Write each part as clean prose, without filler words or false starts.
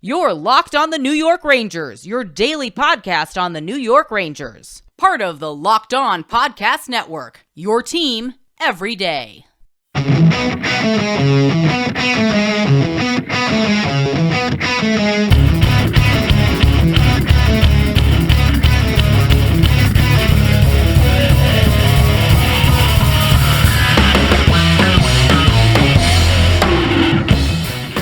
You're Locked on the New York Rangers, your daily podcast on the New York Rangers. Part of the Locked On Podcast Network, your team every day.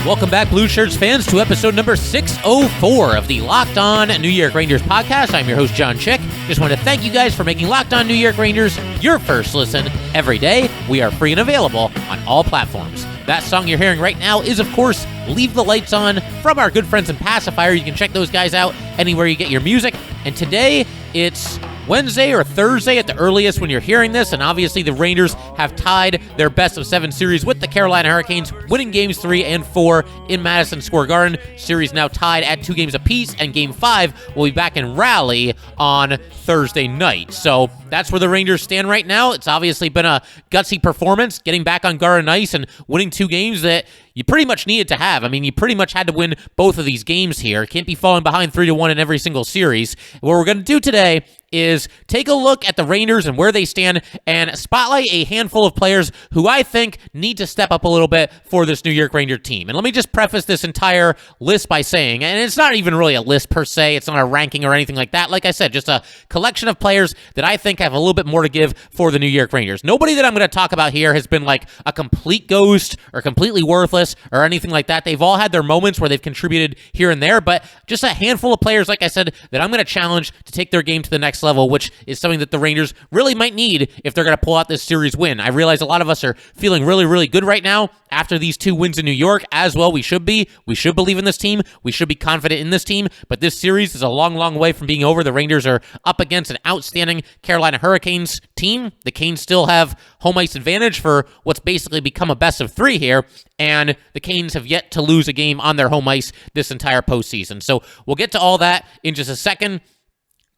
Welcome back, Blue Shirts fans, to episode number 604 of the Locked On New York Rangers podcast. I'm your host, John Chick. Just want to thank you guys for making Locked On New York Rangers your first listen every day. We are free and available on all platforms. That song you're hearing right now is, of course, Leave the Lights On from our good friends in Passafire. You can check those guys out anywhere you get your music. And today, it's Wednesday or Thursday at the earliest when you're hearing this, and obviously the Rangers have tied their best-of-7 series with the Carolina Hurricanes, winning Games 3 and 4 in Madison Square Garden. Series now tied at 2 games apiece, and Game 5 will be back in Raleigh on Thursday night. So that's where the Rangers stand right now. It's obviously been a gutsy performance, getting back on Garden ice and winning 2 games that you pretty much needed to have. I mean, you pretty much had to win both of these games here. Can't be falling behind 3-1 in every single series. What we're going to do today is take a look at the Rangers and where they stand and spotlight a handful of players who I think need to step up a little bit for this New York Ranger team. And let me just preface this entire list by saying, and it's not even really a list per se, it's not a ranking or anything like that. Like I said, just a collection of players that I think have a little bit more to give for the New York Rangers. Nobody that I'm going to talk about here has been like a complete ghost or completely worthless or anything like that. They've all had their moments where they've contributed here and there, but just a handful of players, like I said, that I'm going to challenge to take their game to the next level, which is something that the Rangers really might need if they're going to pull out this series win. I realize a lot of us are feeling really, really good right now after these 2 wins in New York. As well, we should be. We should believe in this team. We should be confident in this team, but this series is a long, long way from being over. The Rangers are up against an outstanding Carolina Hurricanes team. The Canes still have home ice advantage for what's basically become a best-of-3 here, and the Canes have yet to lose a game on their home ice this entire postseason. So we'll get to all that in just a second.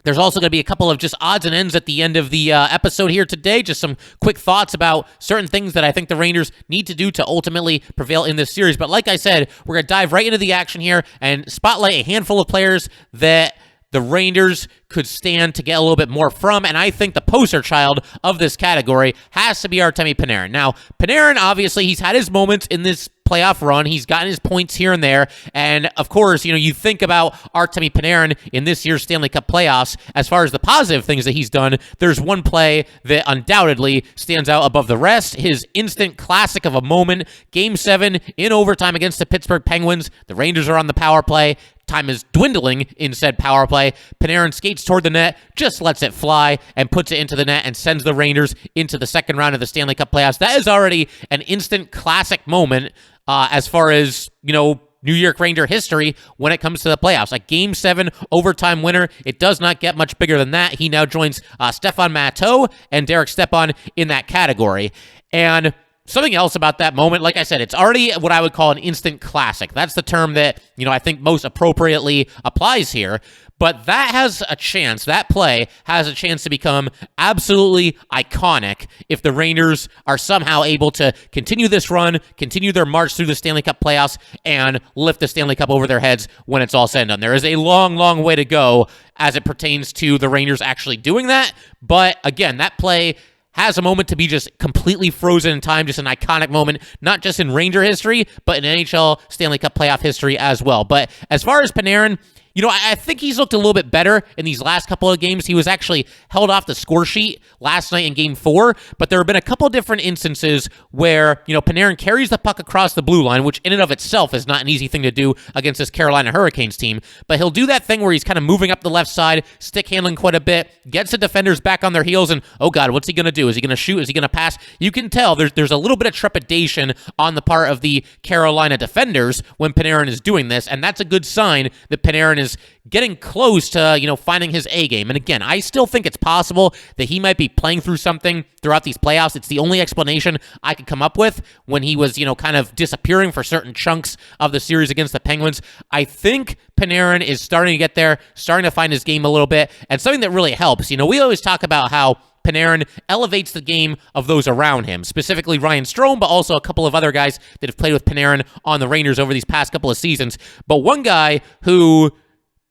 There's also going to be a couple of just odds and ends at the end of the episode here today. Just some quick thoughts about certain things that I think the Rangers need to do to ultimately prevail in this series. But like I said, we're going to dive right into the action here and spotlight a handful of players that the Rangers could stand to get a little bit more from, and I think the poster child of this category has to be Artemi Panarin. Now, Panarin, obviously, he's had his moments in this playoff run. He's gotten his points here and there, and of course, you think about Artemi Panarin in this year's Stanley Cup playoffs. As far as the positive things that he's done, there's one play that undoubtedly stands out above the rest. His instant classic of a moment, Game 7 in overtime against the Pittsburgh Penguins. The Rangers are on the power play. Time is dwindling in said power play. Panarin skates toward the net, just lets it fly, and puts it into the net and sends the Rangers into the second round of the Stanley Cup playoffs. That is already an instant classic moment as far as, New York Ranger history when it comes to the playoffs. A Game 7 overtime winner. It does not get much bigger than that. He now joins Stefan Matteau and Derek Stepan in that category. And something else about that moment, like I said, it's already what I would call an instant classic. That's the term that, I think most appropriately applies here. But that play has a chance to become absolutely iconic if the Rangers are somehow able to continue this run, continue their march through the Stanley Cup playoffs, and lift the Stanley Cup over their heads when it's all said and done. There is a long, long way to go as it pertains to the Rangers actually doing that. But again, that play has a moment to be just completely frozen in time, just an iconic moment, not just in Ranger history, but in NHL Stanley Cup playoff history as well. But as far as Panarin, I think he's looked a little bit better in these last couple of games. He was actually held off the score sheet last night in Game 4, but there have been a couple different instances where, Panarin carries the puck across the blue line, which in and of itself is not an easy thing to do against this Carolina Hurricanes team, but he'll do that thing where he's kind of moving up the left side, stick handling quite a bit, gets the defenders back on their heels, and, oh God, what's he going to do? Is he going to shoot? Is he going to pass? You can tell there's a little bit of trepidation on the part of the Carolina defenders when Panarin is doing this, and that's a good sign that Panarin is getting close to, finding his A game. And again, I still think it's possible that he might be playing through something throughout these playoffs. It's the only explanation I could come up with when he was, kind of disappearing for certain chunks of the series against the Penguins. I think Panarin is starting to get there, starting to find his game a little bit. And something that really helps, we always talk about how Panarin elevates the game of those around him, specifically Ryan Strome, but also a couple of other guys that have played with Panarin on the Rangers over these past couple of seasons. But one guy who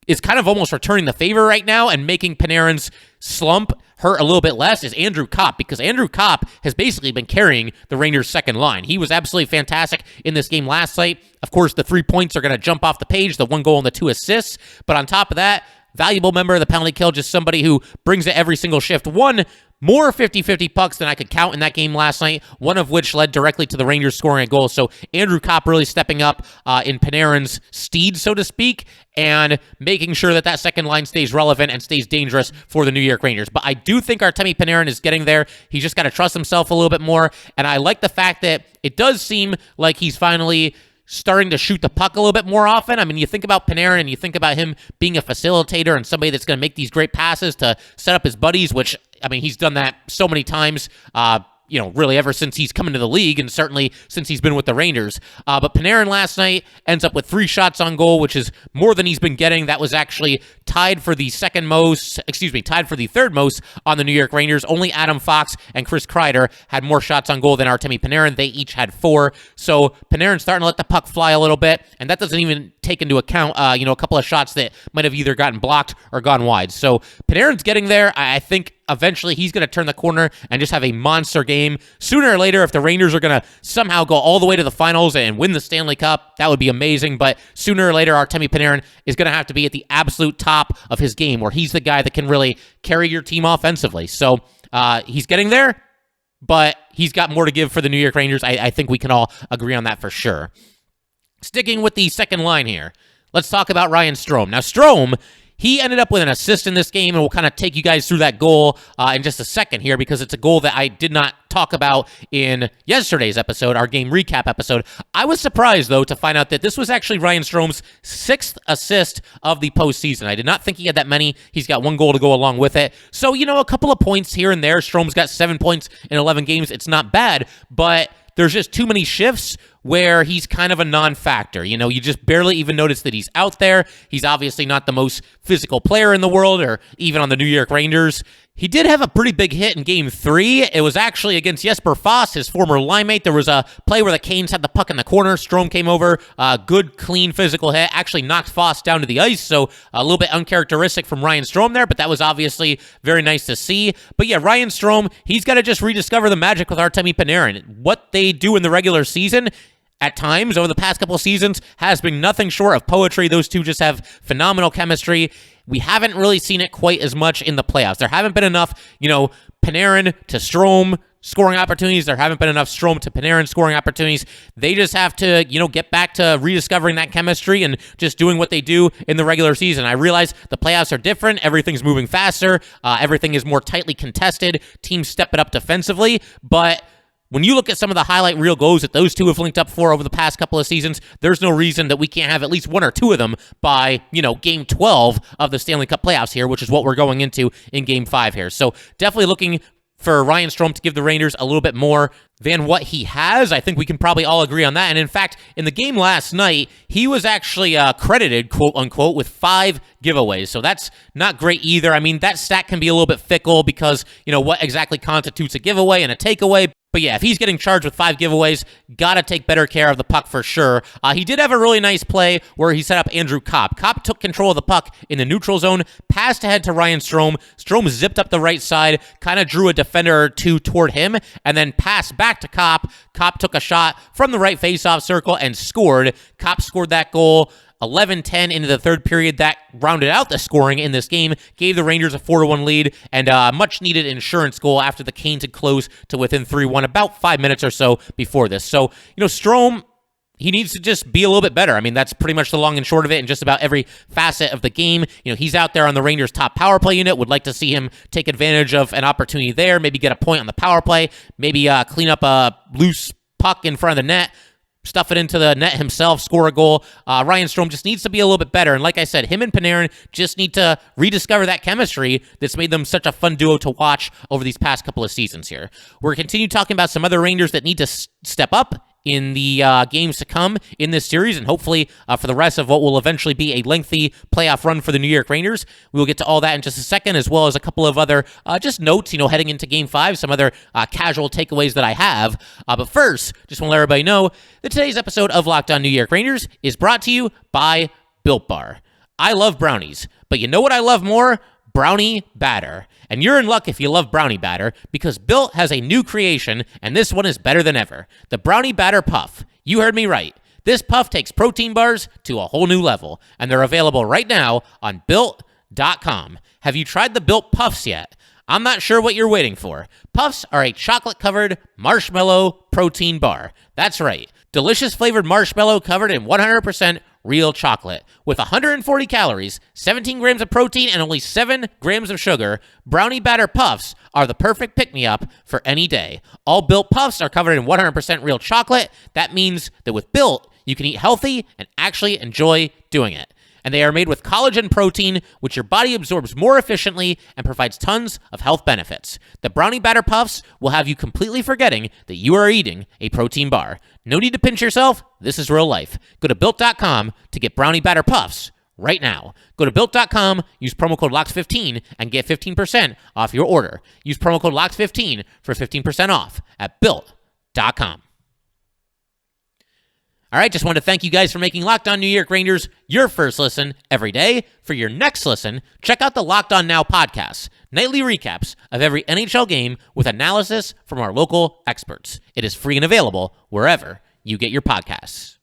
is kind of almost returning the favor right now and making Panarin's slump hurt a little bit less is Andrew Copp, because Andrew Copp has basically been carrying the Rangers' second line. He was absolutely fantastic in this game last night. Of course, the 3 points are going to jump off the page, the 1 goal and the 2 assists. But on top of that, valuable member of the penalty kill, just somebody who brings it every single shift. One more 50-50 pucks than I could count in that game last night, one of which led directly to the Rangers scoring a goal. So Andrew Copp really stepping up in Panarin's steed, so to speak, and making sure that that second line stays relevant and stays dangerous for the New York Rangers. But I do think Artemi Panarin is getting there. He's just got to trust himself a little bit more, and I like the fact that it does seem like he's finally starting to shoot the puck a little bit more often. I mean, you think about Panarin and you think about him being a facilitator and somebody that's going to make these great passes to set up his buddies, which, I mean, he's done that so many times, really ever since he's come into the league and certainly since he's been with the Rangers. But Panarin last night ends up with 3 shots on goal, which is more than he's been getting. That was actually tied for the third most on the New York Rangers. Only Adam Fox and Chris Kreider had more shots on goal than Artemi Panarin. They each had 4. So Panarin's starting to let the puck fly a little bit, and that doesn't even take into account, a couple of shots that might have either gotten blocked or gone wide. So Panarin's getting there. I think eventually he's going to turn the corner and just have a monster game. Sooner or later, if the Rangers are going to somehow go all the way to the finals and win the Stanley Cup, that would be amazing. But sooner or later, Artemi Panarin is going to have to be at the absolute top of his game, where he's the guy that can really carry your team offensively. So he's getting there, but he's got more to give for the New York Rangers. I think we can all agree on that for sure. Sticking with the second line here, let's talk about Ryan Strome. Now, Strome, he ended up with an assist in this game, and we'll kind of take you guys through that goal in just a second here, because it's a goal that I did not talk about in yesterday's episode, our game recap episode. I was surprised, though, to find out that this was actually Ryan Strome's 6th assist of the postseason. I did not think he had that many. He's got 1 goal to go along with it. So, a couple of points here and there. Strome's got 7 points in 11 games. It's not bad, but there's just too many shifts where he's kind of a non-factor. You just barely even notice that he's out there. He's obviously not the most physical player in the world, or even on the New York Rangers. He did have a pretty big hit in Game 3. It was actually against Jesper Foss, his former line mate. There was a play where the Canes had the puck in the corner. Strome came over, good, clean, physical hit, actually knocked Foss down to the ice, so a little bit uncharacteristic from Ryan Strome there, but that was obviously very nice to see. But yeah, Ryan Strome, he's got to just rediscover the magic with Artemi Panarin. What they do in the regular season, at times, over the past couple of seasons, has been nothing short of poetry. Those two just have phenomenal chemistry. We haven't really seen it quite as much in the playoffs. There haven't been enough, Panarin to Strome scoring opportunities. There haven't been enough Strome to Panarin scoring opportunities. They just have to, get back to rediscovering that chemistry and just doing what they do in the regular season. I realize the playoffs are different. Everything's moving faster. Everything is more tightly contested. Teams step it up defensively, but when you look at some of the highlight reel goals that those two have linked up for over the past couple of seasons, there's no reason that we can't have at least 1 or 2 of them by, Game 12 of the Stanley Cup playoffs here, which is what we're going into in Game 5 here. So definitely looking for Ryan Strome to give the Rangers a little bit more than what he has. I think we can probably all agree on that. And in fact, in the game last night, he was actually credited, quote unquote, with 5 giveaways. So that's not great either. I mean, that stat can be a little bit fickle because, what exactly constitutes a giveaway and a takeaway. But yeah, if he's getting charged with 5 giveaways, gotta take better care of the puck for sure. He did have a really nice play where he set up Andrew Copp. Copp took control of the puck in the neutral zone, passed ahead to Ryan Strome. Strome zipped up the right side, kind of drew a defender or 2 toward him, and then passed back to Copp. Copp took a shot from the right faceoff circle and scored. Copp scored that goal 11-10 into the third period. That rounded out the scoring in this game, gave the Rangers a 4-1 lead, and a much-needed insurance goal after the Canes had closed to within 3-1 about 5 minutes or so before this. So, Strome, he needs to just be a little bit better. I mean, that's pretty much the long and short of it in just about every facet of the game. He's out there on the Rangers' top power play unit. Would like to see him take advantage of an opportunity there, maybe get a point on the power play, maybe clean up a loose puck in front of the net, stuff it into the net himself, score a goal. Ryan Strome just needs to be a little bit better. And like I said, him and Panarin just need to rediscover that chemistry that's made them such a fun duo to watch over these past couple of seasons here. We're continue talking about some other Rangers that need to step up in the games to come in this series, and hopefully for the rest of what will eventually be a lengthy playoff run for the New York Rangers. We will get to all that in just a second, as well as a couple of other just notes, heading into Game 5, some other casual takeaways that I have. But first, just want to let everybody know that today's episode of Locked On New York Rangers is brought to you by Built Bar. I love brownies, but you know what I love more? Brownie batter. And you're in luck if you love brownie batter, because Built has a new creation, and this one is better than ever. The Brownie Batter Puff. You heard me right. This puff takes protein bars to a whole new level, and they're available right now on Built.com. Have you tried the Built Puffs yet? I'm not sure what you're waiting for. Puffs are a chocolate-covered marshmallow protein bar. That's right. Delicious flavored marshmallow covered in 100% real chocolate. With 140 calories, 17 grams of protein, and only 7 grams of sugar, Brownie Batter Puffs are the perfect pick-me-up for any day. All Built Puffs are covered in 100% real chocolate. That means that with Built, you can eat healthy and actually enjoy doing it. And they are made with collagen protein, which your body absorbs more efficiently and provides tons of health benefits. The Brownie Batter Puffs will have you completely forgetting that you are eating a protein bar. No need to pinch yourself. This is real life. Go to Built.com to get Brownie Batter Puffs right now. Go to Built.com, use promo code LOCKS15, and get 15% off your order. Use promo code LOCKS15 for 15% off at Built.com. All right, just wanted to thank you guys for making Locked On New York Rangers your first listen every day. For your next listen, check out the Locked On Now podcast, nightly recaps of every NHL game with analysis from our local experts. It is free and available wherever you get your podcasts.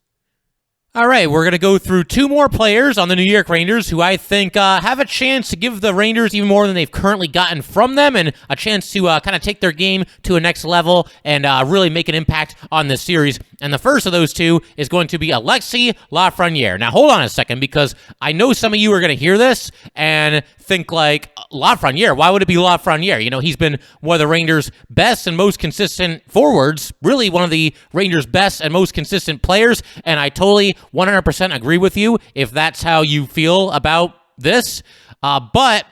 All right, we're going to go through 2 more players on the New York Rangers who I think have a chance to give the Rangers even more than they've currently gotten from them, and a chance to kind of take their game to a next level and really make an impact on this series. And the first of those 2 is going to be Alexis Lafreniere. Now, hold on a second, because I know some of you are going to hear this and think like, Lafreniere, why would it be Lafreniere? He's been one of the Rangers' best and most consistent forwards, really one of the Rangers' best and most consistent players, and I totally 100% agree with you if that's how you feel about this. But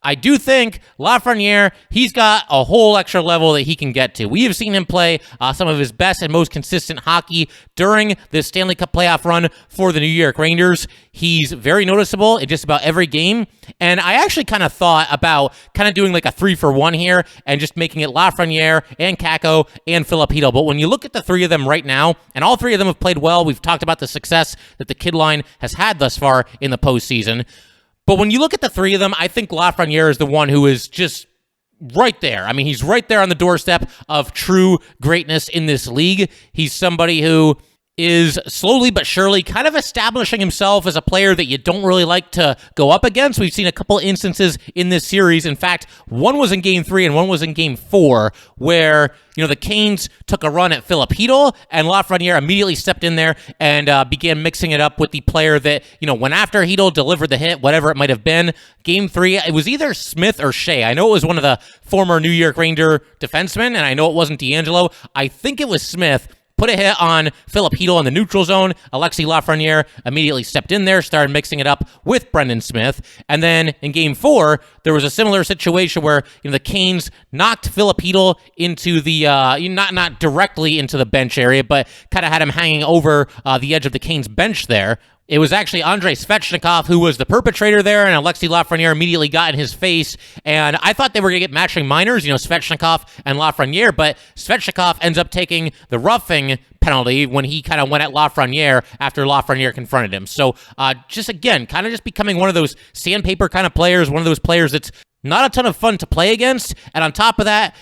I do think Lafreniere, he's got a whole extra level that he can get to. We have seen him play some of his best and most consistent hockey during this Stanley Cup playoff run for the New York Rangers. He's very noticeable in just about every game. And I actually kind of thought about kind of doing like a 3-for-1 here and just making it Lafreniere and Kakko and Filipino. But when you look at the 3 of them right now, and all 3 of them have played well, we've talked about the success that the kid line has had thus far in the postseason. But when you look at the 3 of them, I think Lafreniere is the one who is just right there. I mean, he's right there on the doorstep of true greatness in this league. He's somebody who is slowly but surely kind of establishing himself as a player that you don't really like to go up against. We've seen a couple instances in this series. In fact, one was in Game 3 and one was in Game 4 where, the Canes took a run at Filipino and Lafreniere immediately stepped in there and began mixing it up with the player that, went after Chytil, delivered the hit, whatever it might have been. Game 3, it was either Smith or Shea. I know it was one of the former New York Ranger defensemen, and I know it wasn't D'Angelo. I think it was Smith. Put a hit on Filipino in the neutral zone. Alexis Lafreniere immediately stepped in there, started mixing it up with Brendan Smith. And then in Game 4, there was a similar situation where the Canes knocked Filipino into the not directly into the bench area, but kind of had him hanging over the edge of the Canes bench there. It was actually Andrei Svechnikov who was the perpetrator there, and Alexis Lafreniere immediately got in his face. And I thought they were going to get matching minors, Svechnikov and Lafreniere, but Svechnikov ends up taking the roughing penalty when he kind of went at Lafreniere after Lafreniere confronted him. So just again, kind of just becoming one of those sandpaper kind of players, one of those players that's not a ton of fun to play against. And on top of that,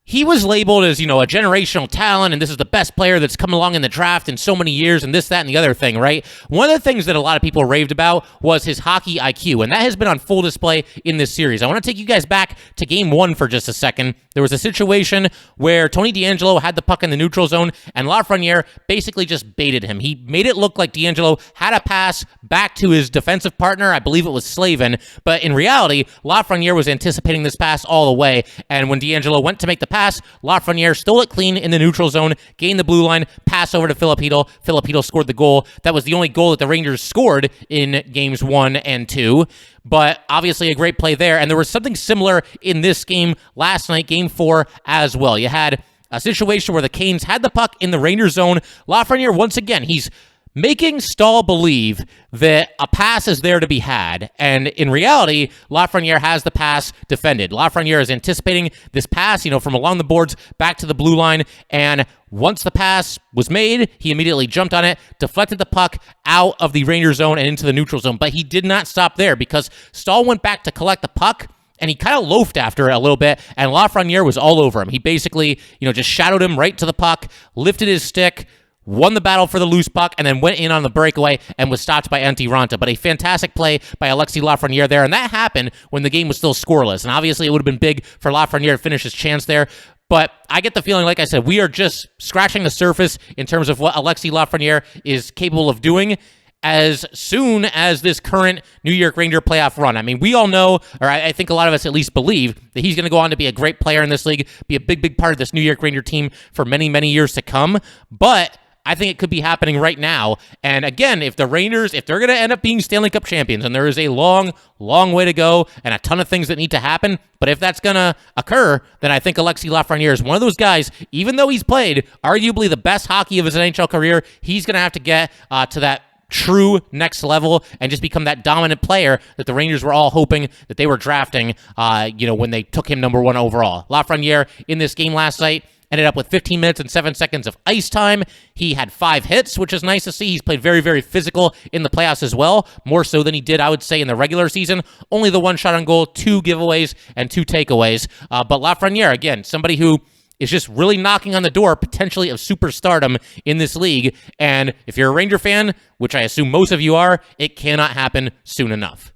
he was labeled as, a generational talent, and this is the best player that's come along in the draft in so many years, and this, that, and the other thing, right? One of the things that a lot of people raved about was his hockey IQ, and that has been on full display in this series. I want to take you guys back to Game 1 for just a second. There was a situation where Tony DeAngelo had the puck in the neutral zone, and Lafreniere basically just baited him. He made it look like DeAngelo had a pass back to his defensive partner. I believe it was Slavin, but in reality, Lafreniere was anticipating this pass all the way, and when DeAngelo went to make the pass, Lafreniere stole it clean in the neutral zone, gained the blue line, pass over to Filipino. Filipino scored the goal. That was the only goal that the Rangers scored in Games 1 and 2, but obviously a great play there. And there was something similar in this game last night, Game 4 as well. You had a situation where the Canes had the puck in the Rangers zone. Lafreniere, once again, he's making Stahl believe that a pass is there to be had, and in reality, Lafreniere has the pass defended. Lafreniere is anticipating this pass, from along the boards back to the blue line, and once the pass was made, he immediately jumped on it, deflected the puck out of the Rangers zone and into the neutral zone, but he did not stop there because Stahl went back to collect the puck, and he kind of loafed after it a little bit, and Lafreniere was all over him. He basically, just shadowed him right to the puck, lifted his stick, won the battle for the loose puck, and then went in on the breakaway and was stopped by Antti Raanta. But a fantastic play by Alexis Lafreniere there, and that happened when the game was still scoreless. And obviously, it would have been big for Lafreniere to finish his chance there. But I get the feeling, like I said, we are just scratching the surface in terms of what Alexis Lafreniere is capable of doing as soon as this current New York Ranger playoff run. I mean, we all know, or I think a lot of us at least believe, that he's going to go on to be a great player in this league, be a big, big part of this New York Ranger team for many, many years to come. But I think it could be happening right now. And again, if the Rangers, if they're going to end up being Stanley Cup champions, and there is a long, long way to go and a ton of things that need to happen, but if that's going to occur, then I think Alexis Lafreniere is one of those guys, even though he's played arguably the best hockey of his NHL career, he's going to have to get to that true next level and just become that dominant player that the Rangers were all hoping that they were drafting, when they took him number 1 overall. Lafreniere in this game last night ended up with 15 minutes and 7 seconds of ice time. He had 5 hits, which is nice to see. He's played very, very physical in the playoffs as well, more so than he did, I would say, in the regular season. Only the 1 shot on goal, 2 giveaways, and 2 takeaways. But Lafreniere, again, somebody who is just really knocking on the door, potentially, of superstardom in this league. And if you're a Ranger fan, which I assume most of you are, it cannot happen soon enough.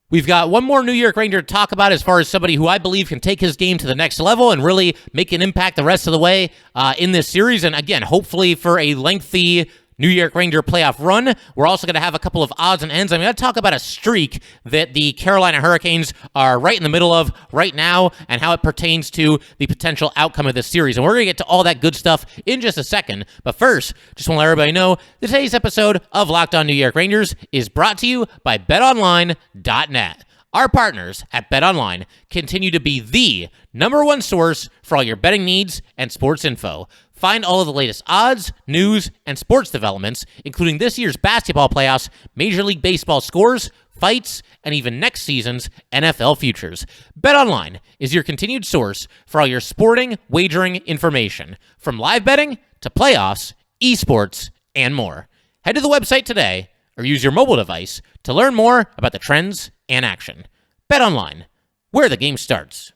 We've got one more New York Ranger to talk about as far as somebody who I believe can take his game to the next level and really make an impact the rest of the way in this series. And again, hopefully for a lengthy New York Ranger playoff run. We're also going to have a couple of odds and ends. I'm going to talk about a streak that the Carolina Hurricanes are right in the middle of right now and how it pertains to the potential outcome of this series. And we're going to get to all that good stuff in just a second. But first, just want to let everybody know that today's episode of Locked On New York Rangers is brought to you by BetOnline.net. Our partners at BetOnline continue to be the #1 source for all your betting needs and sports info. Find all of the latest odds, news, and sports developments, including this year's basketball playoffs, Major League Baseball scores, fights, and even next season's NFL futures. BetOnline is your continued source for all your sporting wagering information, from live betting to playoffs, esports, and more. Head to the website today or use your mobile device to learn more about the trends and action. BetOnline, where the game starts.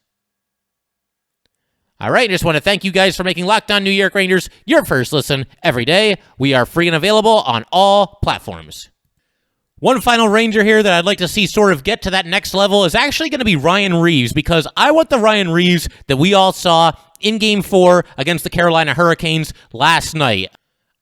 All right, just want to thank you guys for making Locked On New York Rangers your first listen every day. We are free and available on all platforms. One final Ranger here that I'd like to see sort of get to that next level is actually going to be Ryan Reaves, because I want the Ryan Reaves that we all saw in Game 4 against the Carolina Hurricanes last night.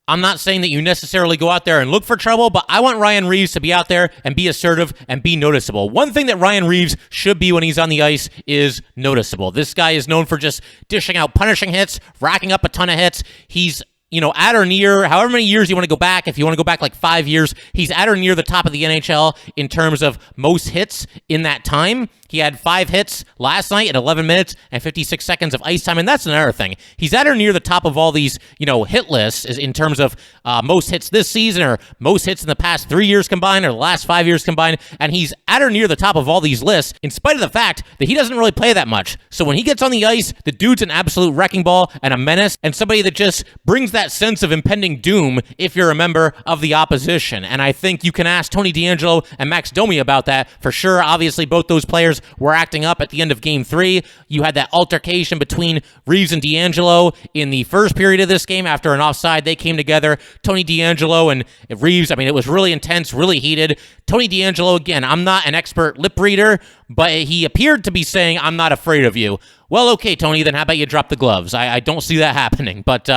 I'm not saying that you necessarily go out there and look for trouble, but I want Ryan Reaves to be out there and be assertive and be noticeable. One thing that Ryan Reaves should be when he's on the ice is noticeable. This guy is known for just dishing out punishing hits, racking up a ton of hits. He's at or near, however many years you want to go back, if you want to go back like 5 years, he's at or near the top of the NHL in terms of most hits in that time. He had 5 hits last night at 11 minutes and 56 seconds of ice time, and that's another thing. He's at or near the top of all these, hit lists in terms of most hits this season or most hits in the past 3 years combined or the last 5 years combined, and he's at or near the top of all these lists in spite of the fact that he doesn't really play that much. So when he gets on the ice, the dude's an absolute wrecking ball and a menace and somebody that just brings that sense of impending doom if you're a member of the opposition. And I think you can ask Tony DeAngelo and Max Domi about that for sure. Obviously, both those players were acting up at the end of Game 3. You had that altercation between Reaves and DeAngelo in the first period of this game after an offside. They came together. Tony DeAngelo and Reaves, it was really intense, really heated. Tony DeAngelo, again, I'm not an expert lip reader, but he appeared to be saying, "I'm not afraid of you." Well, okay, Tony, then how about you drop the gloves? I don't see that happening. But,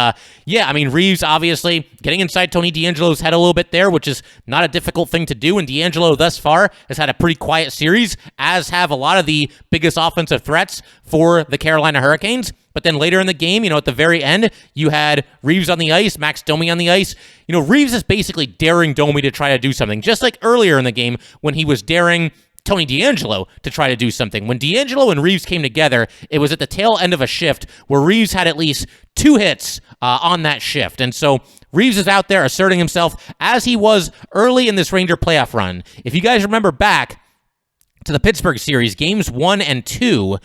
Reaves obviously getting inside Tony DeAngelo's head a little bit there, which is not a difficult thing to do. And DeAngelo thus far has had a pretty quiet series, as have a lot of the biggest offensive threats for the Carolina Hurricanes. But then later in the game, at the very end, you had Reaves on the ice, Max Domi on the ice. Reaves is basically daring Domi to try to do something, just like earlier in the game when he was daring Tony DeAngelo to try to do something. When DeAngelo and Reaves came together, it was at the tail end of a shift where Reaves had at least 2 hits on that shift. And so Reaves is out there asserting himself as he was early in this Ranger playoff run. If you guys remember back to the Pittsburgh series, games 1 and 2,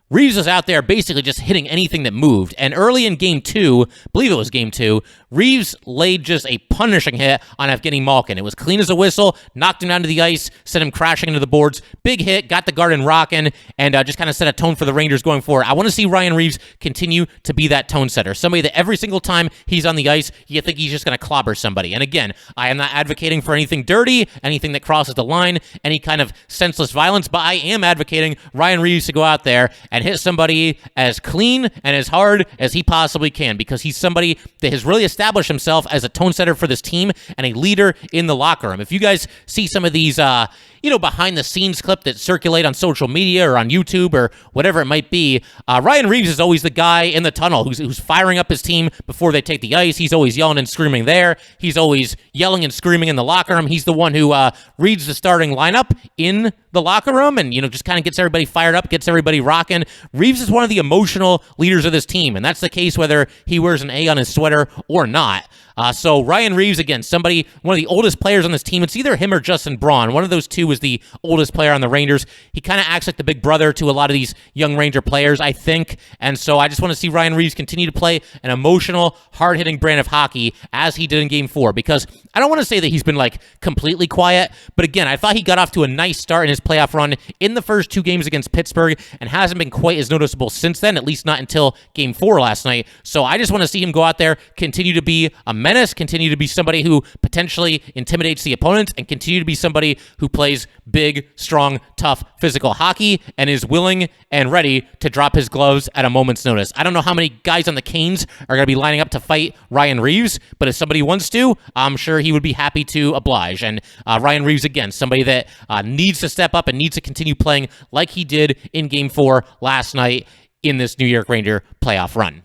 Reaves was out there basically just hitting anything that moved. And early in game 2, I believe it was game 2, Reaves laid just a punishing hit on Evgeny Malkin. It was clean as a whistle, knocked him down to the ice, sent him crashing into the boards. Big hit, got the Garden rocking, and just kind of set a tone for the Rangers going forward. I want to see Ryan Reaves continue to be that tone setter. Somebody that every single time he's on the ice, you think he's just going to clobber somebody. And again, I am not advocating for anything dirty, anything that crosses the line, any kind of senseless violence, but I am advocating Ryan Reaves to go out there and hit somebody as clean and as hard as he possibly can, because he's somebody that has really established himself as a tone setter for this team and a leader in the locker room. If you guys see some of these behind the scenes clip that circulate on social media or on YouTube or whatever it might be, Ryan Reaves is always the guy in the tunnel who's firing up his team before they take the ice. He's always yelling and screaming there. He's always yelling and screaming in the locker room. He's the one who reads the starting lineup in the locker room and, just kind of gets everybody fired up, gets everybody rocking. Reaves is one of the emotional leaders of this team, and that's the case whether he wears an A on his sweater or not. So Ryan Reaves, again, one of the oldest players on this team. It's either him or Justin Braun. One of those two is the oldest player on the Rangers. He kind of acts like the big brother to a lot of these young Ranger players, I think. And so I just want to see Ryan Reaves continue to play an emotional, hard-hitting brand of hockey as he did in Game 4. Because I don't want to say that he's been, completely quiet. But again, I thought he got off to a nice start in his playoff run in the first 2 games against Pittsburgh and hasn't been quite as noticeable since then, at least not until Game 4 last night. So I just want to see him go out there, continue to be a menace, continue to be somebody who potentially intimidates the opponent, and continue to be somebody who plays big, strong, tough, physical hockey and is willing and ready to drop his gloves at a moment's notice. I don't know how many guys on the Canes are going to be lining up to fight Ryan Reaves, but if somebody wants to, I'm sure he would be happy to oblige. And Ryan Reaves, again, somebody that needs to step up and needs to continue playing like he did in Game 4 last night in this New York Ranger playoff run.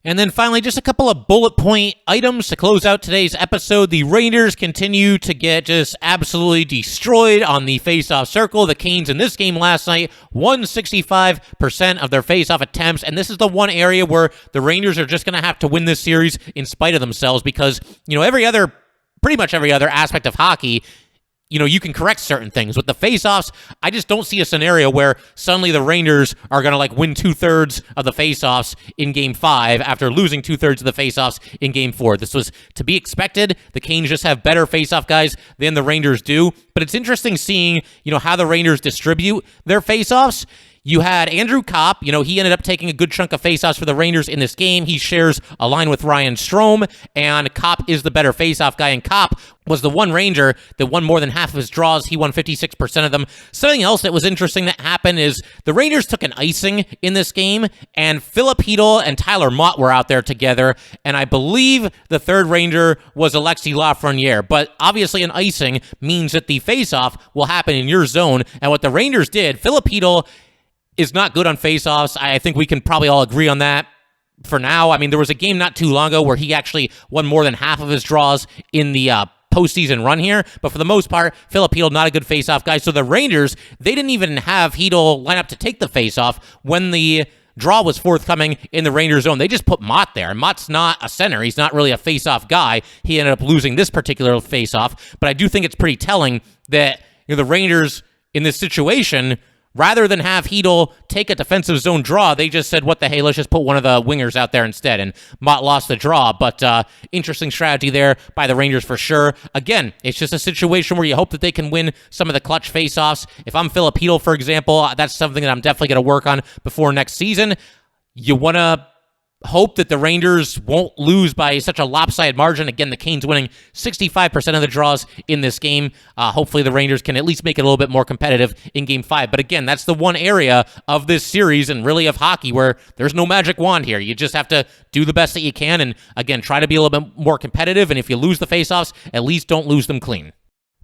And then finally, just a couple of bullet point items to close out today's episode. The Rangers continue to get just absolutely destroyed on the faceoff circle. The Canes in this game last night won 65% of their faceoff attempts, and this is the one area where the Rangers are just going to have to win this series in spite of themselves because, pretty much every other aspect of hockey, you can correct certain things. With the faceoffs, I just don't see a scenario where suddenly the Rangers are going to win 2/3 of the faceoffs in Game 5 after losing 2/3 of the faceoffs in Game 4. This was to be expected. The Canes just have better faceoff guys than the Rangers do. But it's interesting seeing, how the Rangers distribute their faceoffs. You had Andrew Copp. He ended up taking a good chunk of faceoffs for the Rangers in this game. He shares a line with Ryan Strome, and Copp is the better faceoff guy, and Copp was the one Ranger that won more than half of his draws. He won 56% of them. Something else that was interesting that happened is the Rangers took an icing in this game, and Philip Hedl and Tyler Mott were out there together, and I believe the third Ranger was Alexis Lafreniere. But obviously an icing means that the faceoff will happen in your zone, and what the Rangers did, Philip Hedl is not good on faceoffs. I think we can probably all agree on that for now. I mean, there was a game not too long ago where he actually won more than half of his draws in the postseason run here, but for the most part, Philip Hedl, not a good faceoff guy. So the Rangers, they didn't even have Hedl line up to take the faceoff when the draw was forthcoming in the Rangers zone. They just put Mott there, and Mott's not a center. He's not really a faceoff guy. He ended up losing this particular faceoff, but I do think it's pretty telling that the Rangers in this situation, rather than have Hedl take a defensive zone draw, they just said, what the hey, let's just put one of the wingers out there instead, and Mott lost the draw. But interesting strategy there by the Rangers for sure. Again, it's just a situation where you hope that they can win some of the clutch faceoffs. If I'm Philip Hedl, for example, that's something that I'm definitely going to work on before next season. You want to hope that the Rangers won't lose by such a lopsided margin. Again, the Canes winning 65% of the draws in this game. Hopefully the Rangers can at least make it a little bit more competitive in Game 5. But again, that's the one area of this series and really of hockey where there's no magic wand here. You just have to do the best that you can and, again, try to be a little bit more competitive. And if you lose the faceoffs, at least don't lose them clean.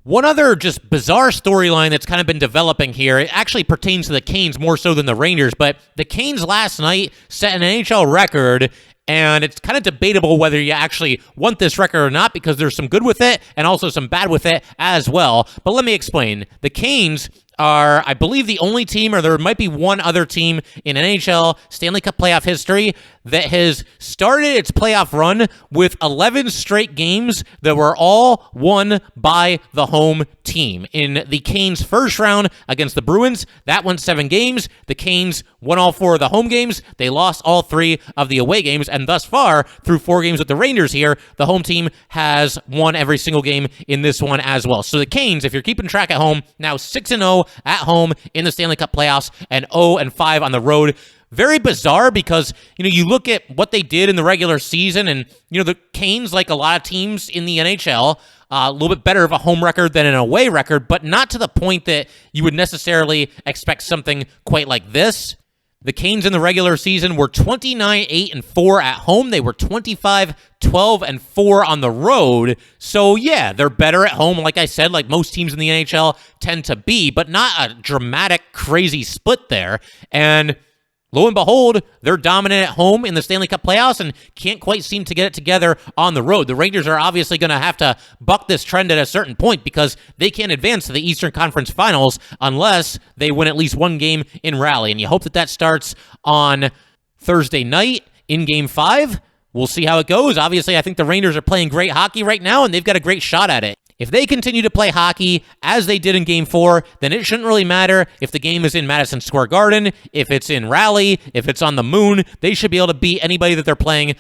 One other just bizarre storyline that's kind of been developing here, it actually pertains to the Canes more so than the Rangers, but the Canes last night set an NHL record, and it's kind of debatable whether you actually want this record or not because there's some good with it and also some bad with it as well. But let me explain. The Canes are, I believe, the only team, or there might be one other team in NHL Stanley Cup playoff history that has started its playoff run with 11 straight games that were all won by the home team. In the Canes' first round against the Bruins, that went 7 games. The Canes won all 4 of the home games. They lost all 3 of the away games, and thus far, through 4 games with the Rangers here, the home team has won every single game in this one as well. So the Canes, if you're keeping track at home, now 6-0 at home in the Stanley Cup playoffs and 0-5 on the road. Very bizarre because, you look at what they did in the regular season, and, the Canes, like a lot of teams in the NHL, a little bit better of a home record than an away record, but not to the point that you would necessarily expect something quite like this. The Canes in the regular season were 29-8-4 at home. They were 25-12-4 on the road. So, yeah, they're better at home, like I said, like most teams in the NHL tend to be, but not a dramatic, crazy split there. And lo and behold, they're dominant at home in the Stanley Cup playoffs and can't quite seem to get it together on the road. The Rangers are obviously going to have to buck this trend at a certain point because they can't advance to the Eastern Conference Finals unless they win at least one game in rally. And you hope that starts on Thursday night in Game 5. We'll see how it goes. Obviously, I think the Rangers are playing great hockey right now, and they've got a great shot at it. If they continue to play hockey as they did in Game 4, then it shouldn't really matter if the game is in Madison Square Garden, if it's in Raleigh, if it's on the moon. They should be able to beat anybody that they're playing,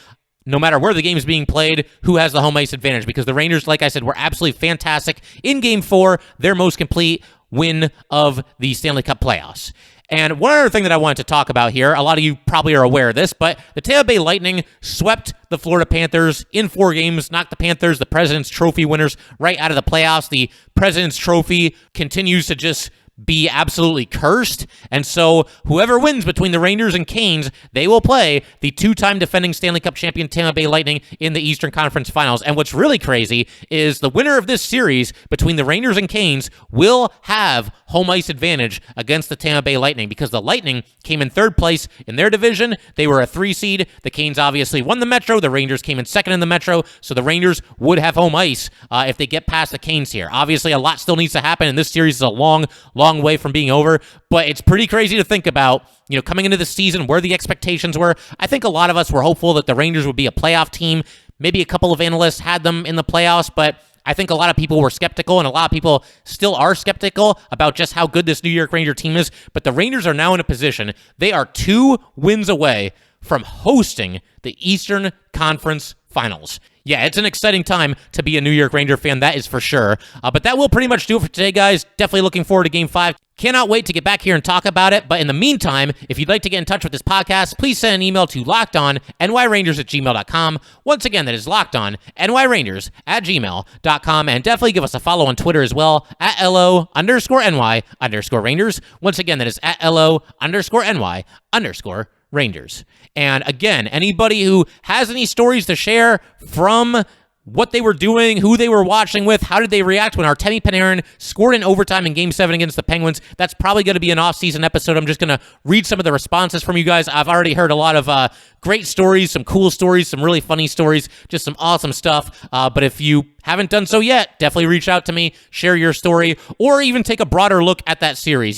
no matter where the game is being played, who has the home ice advantage. Because the Rangers, like I said, were absolutely fantastic in Game 4, their most complete win of the Stanley Cup playoffs. And one other thing that I wanted to talk about here, a lot of you probably are aware of this, but the Tampa Bay Lightning swept the Florida Panthers in 4 games, knocked the Panthers, the President's Trophy winners, right out of the playoffs. The President's Trophy continues to just be absolutely cursed, and so whoever wins between the Rangers and Canes, they will play the 2-time defending Stanley Cup champion Tampa Bay Lightning in the Eastern Conference Finals. And what's really crazy is the winner of this series between the Rangers and Canes will have home ice advantage against the Tampa Bay Lightning because the Lightning came in 3rd place in their division. They were a 3 seed. The Canes obviously won the Metro. The Rangers came in 2nd in the Metro, so the Rangers would have home ice if they get past the Canes here. Obviously, a lot still needs to happen, and this series is a long way from being over, but it's pretty crazy to think about, coming into the season where the expectations were. I think a lot of us were hopeful that the Rangers would be a playoff team. Maybe a couple of analysts had them in the playoffs, but I think a lot of people were skeptical, and a lot of people still are skeptical about just how good this New York Ranger team is. But the Rangers are now in a position, they are 2 wins away from hosting the Eastern Conference Finals. Yeah, it's an exciting time to be a New York Ranger fan, that is for sure. But that will pretty much do it for today, guys. Definitely looking forward to Game 5. Cannot wait to get back here and talk about it. But in the meantime, if you'd like to get in touch with this podcast, please send an email to lockedonnyrangers@gmail.com. Once again, that is lockedonnyrangers@gmail.com. And definitely give us a follow on Twitter as well, @LO_NY_Rangers. Once again, that is @LO_NY_Rangers. And again, anybody who has any stories to share from what they were doing, who they were watching with, how did they react when Artemi Panarin scored in overtime in Game 7 against the Penguins, that's probably going to be an off-season episode. I'm just going to read some of the responses from you guys. I've already heard a lot of great stories, some cool stories, some really funny stories, just some awesome stuff. But if you haven't done so yet, definitely reach out to me, share your story, or even take a broader look at that series.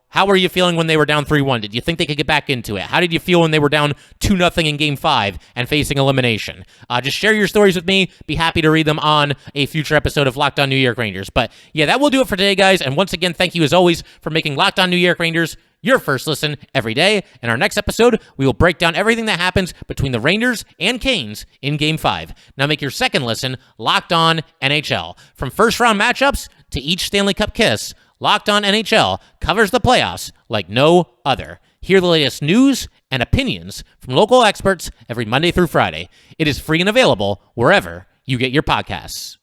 How were you feeling when they were down 3-1? Did you think they could get back into it? How did you feel when they were down 2-0 in Game 5 and facing elimination? Just share your stories with me. Be happy to read them on a future episode of Locked On New York Rangers. But yeah, that will do it for today, guys. And once again, thank you as always for making Locked On New York Rangers your first listen every day. In our next episode, we will break down everything that happens between the Rangers and Canes in Game 5. Now make your second listen Locked On NHL. From first-round matchups to each Stanley Cup kiss, Locked On NHL covers the playoffs like no other. Hear the latest news and opinions from local experts every Monday through Friday. It is free and available wherever you get your podcasts.